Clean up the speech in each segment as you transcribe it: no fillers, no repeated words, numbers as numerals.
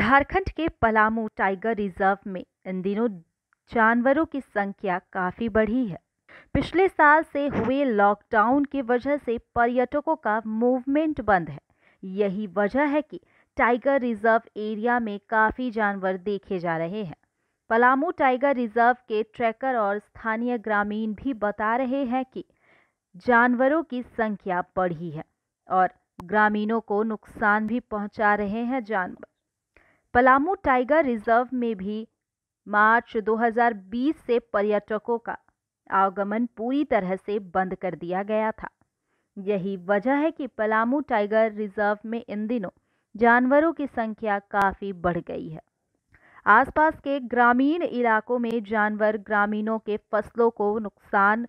झारखंड के Palamu tiger reserve में इन दिनों जानवरों की संख्या काफी बढ़ी है। पिछले साल से हुए लॉकडाउन की वजह से पर्यटकों का मूवमेंट बंद है। यही वजह है कि टाइगर रिजर्व एरिया में काफी जानवर देखे जा रहे हैं। पलामू टाइगर रिजर्व के ट्रैकर और स्थानीय ग्रामीण भी बता रहे हैं कि जानवरों की संख्या बढ़ी है और ग्रामीणों को नुकसान भी पहुंचा रहे हैं जानवर। पलामू टाइगर रिजर्व में भी मार्च 2020 से पर्यटकों का आगमन पूरी तरह से बंद कर दिया गया था। यही वजह है कि पलामू टाइगर रिजर्व में इन दिनों जानवरों की संख्या काफी बढ़ गई है। आसपास के ग्रामीण इलाकों में जानवर ग्रामीणों के फसलों को नुकसान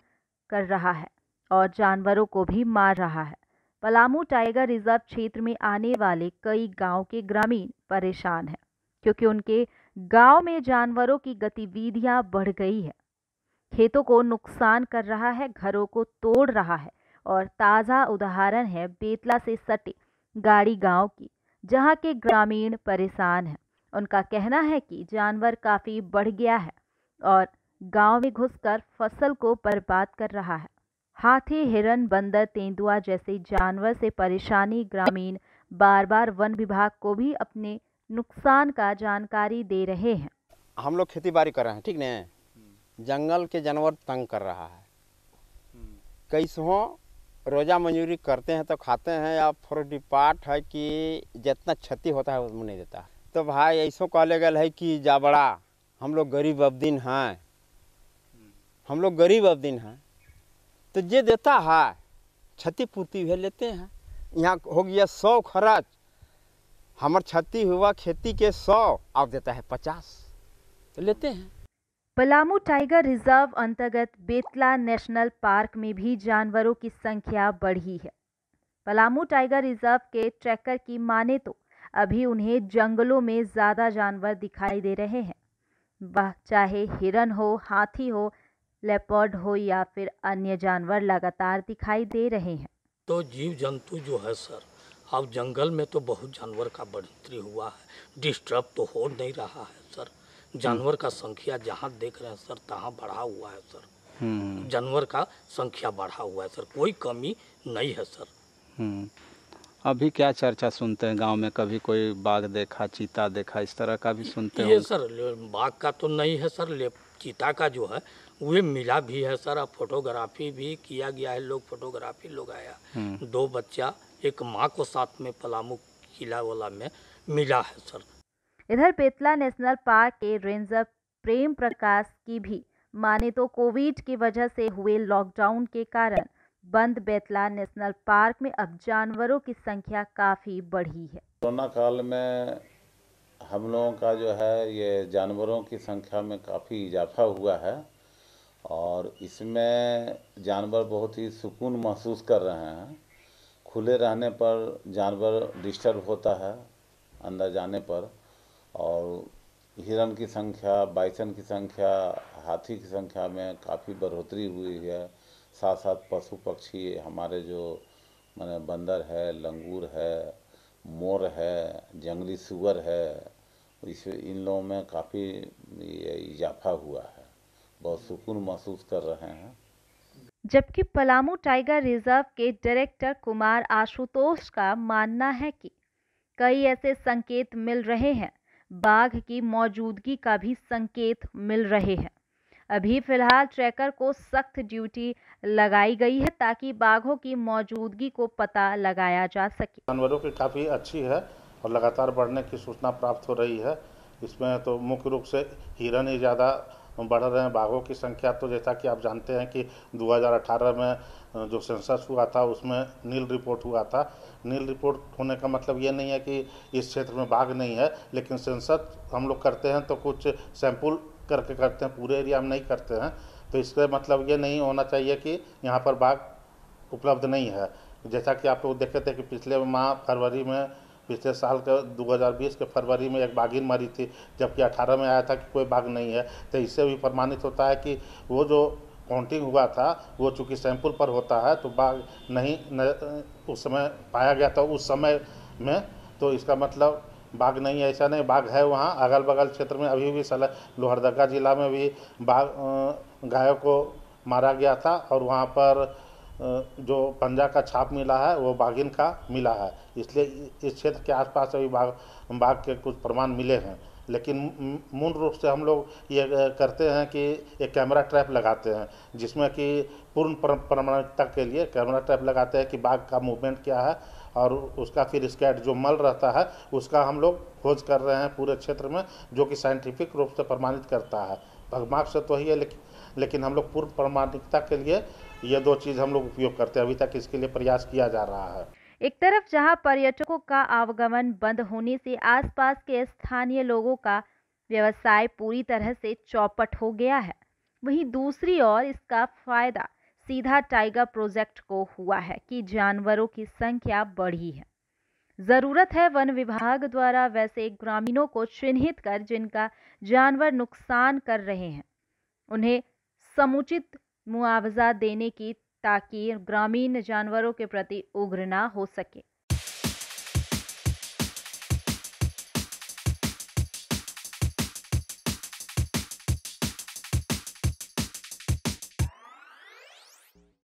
कर रहा है और जानवरों को भी मार रहा है। पलामू टाइगर रिजर्व क्षेत्र में आने वाले कई गांव के ग्रामीण परेशान हैं क्योंकि उनके गांव में जानवरों की गतिविधियां बढ़ गई है। खेतों को नुकसान कर रहा है, घरों को तोड़ रहा है और ताज़ा उदाहरण है बेतला से सटे गाड़ी गांव की, जहां के ग्रामीण परेशान हैं। उनका कहना है कि जानवर काफ़ी बढ़ गया है और गांव में घुसकर फसल को बर्बाद कर रहा है। हाथी, हिरन, बंदर, तेंदुआ जैसे जानवर से परेशानी ग्रामीण बार बार वन विभाग को भी अपने नुकसान का जानकारी दे रहे हैं। हम लोग खेती बाड़ी कर रहे हैं, ठीक न, जंगल के जानवर तंग कर रहा है। कैसों रोजा मंजूरी करते हैं तो खाते हैं, या फॉरेस्ट डिपार्ट है कि जितना क्षति होता है उसमें नहीं देता। तो भाई ऐसो कहले गल है कि जा बड़ा हम लोग गरीब अबदीन हैं, हम लोग गरीब अबदीन हैं, तो जे देता है क्षतिपूर्ति भी लेते हैं। यहाँ हो गया 100 खर्च, हमार क्षति हुआ खेती के 100 और देता है 50, तो लेते हैं। पलामू टाइगर रिजर्व अंतर्गत बेतला नेशनल पार्क में भी जानवरों की संख्या बढ़ी है। पलामू टाइगर रिजर्व के ट्रैकर की माने तो अभी उन्हें जंगलों में ज़्यादा जानवर दिखाई दे रहे हैं, वह चाहे हिरन हो, हाथी हो, लेपर्ड हो या फिर अन्य जानवर लगातार दिखाई दे रहे हैं। तो जीव जंतु जो है सर, अब जंगल में तो बहुत जानवर का बढ़ोतरी हुआ है, डिस्टर्ब तो हो नहीं रहा है सर। जानवर का संख्या जहाँ देख रहे हैं सर तहाँ बढ़ा हुआ है सर। जानवर का संख्या बढ़ा हुआ है सर, कोई कमी नहीं है सर। अभी क्या चर्चा सुनते हैं गांव में? कभी कोई बाघ देखा, चीता देखा, इस तरह का भी सुनते हैं? ये सर बाघ का तो नहीं है सर, चीता का जो है वो मिला भी है सर। अब फोटोग्राफी भी किया गया है, लोग फोटोग्राफी लोग आया, 2 बच्चा एक माँ को साथ में पलामू किला वाला में मिला है सर। इधर बेतला नेशनल पार्क के रेंजर प्रेम प्रकाश की भी माने तो कोविड की वजह से हुए लॉकडाउन के कारण बंद बेतला नेशनल पार्क में अब जानवरों की संख्या काफ़ी बढ़ी है। कोरोना काल में हम लोगों का जो है ये जानवरों की संख्या में काफ़ी इजाफा हुआ है और इसमें जानवर बहुत ही सुकून महसूस कर रहे हैं। खुले रहने पर जानवर डिस्टर्ब होता है अंदर जाने पर, और हिरन की संख्या, बाइसन की संख्या, हाथी की संख्या में काफ़ी बढ़ोतरी हुई है। साथ साथ पशु पक्षी हमारे जो माने बंदर है, लंगूर है, मोर है, जंगली सुअर है, इन लोगों में काफ़ी इजाफा हुआ है, बहुत सुकून महसूस कर रहे हैं। जबकि पलामू टाइगर रिजर्व के डायरेक्टर कुमार आशुतोष का मानना है कि कई ऐसे संकेत मिल रहे हैं, बाघ की मौजूदगी का भी संकेत मिल रहे हैं। अभी फिलहाल ट्रैकर को सख्त ड्यूटी लगाई गई है ताकि बाघों की मौजूदगी को पता लगाया जा सके। जानवरों की काफ़ी अच्छी है और लगातार बढ़ने की सूचना प्राप्त हो रही है। इसमें तो मुख्य रूप से हिरन ही ज़्यादा बढ़ रहे हैं। बाघों की संख्या तो जैसा कि आप जानते हैं कि 2018 में जो सेंसस हुआ था उसमें नील रिपोर्ट हुआ था। नील रिपोर्ट होने का मतलब ये नहीं है कि इस क्षेत्र में बाघ नहीं है, लेकिन सेंसस हम लोग करते हैं तो कुछ सैंपल करके करते हैं, पूरे एरिया में नहीं करते हैं। तो इसका मतलब ये नहीं होना चाहिए कि यहाँ पर बाघ उपलब्ध नहीं है। जैसा कि आप लोग देखे थे कि पिछले माह फरवरी में, पिछले साल के 2020 के फरवरी में एक बाघिन मरी थी, जबकि 18 में आया था कि कोई बाघ नहीं है। तो इससे भी प्रमाणित होता है कि वो जो काउंटिंग हुआ था वो चूँकि सैंपल पर होता है तो बाघ नहीं उस समय पाया गया था उस समय में, तो इसका मतलब बाघ नहीं है ऐसा नहीं, बाघ है वहाँ अगल बगल क्षेत्र में। अभी भी लोहरदगा जिला में भी बाघ गायों को मारा गया था और वहाँ पर जो पंजा का छाप मिला है वो बाघिन का मिला है। इसलिए इस क्षेत्र के आसपास अभी बाघ के कुछ प्रमाण मिले हैं। लेकिन मूल रूप से हम लोग ये करते हैं कि एक कैमरा ट्रैप लगाते हैं, जिसमें कि पूर्ण प्रमाणिकता के लिए कैमरा ट्रैप लगाते हैं कि बाघ का मूवमेंट क्या है और उसका फिर स्कैट जो मल रहता है उसका हम लोग खोज कर रहे हैं पूरे क्षेत्र में, जो कि साइंटिफिक रूप से प्रमाणित करता है। भगमार्क से तो ही है, लेकिन हम लोग पूर्ण प्रमाणिकता के लिए ये दो चीज़ हम लोग उपयोग करते हैं। अभी तक इसके लिए प्रयास किया जा रहा है। एक तरफ जहां पर्यटकों का आवागमन बंद होने से आसपास के स्थानीय लोगों का व्यवसाय पूरी तरह से चौपट हो गया है, वहीं दूसरी ओर इसका फायदा सीधा टाइगर प्रोजेक्ट को हुआ है कि जानवरों की संख्या बढ़ी है। जरूरत है वन विभाग द्वारा वैसे ग्रामीणों को चिन्हित कर जिनका जानवर नुकसान कर रहे हैं, उन्हें समुचित मुआवजा देने की, ताकि ग्रामीण जानवरों के प्रति उग्र न हो सके।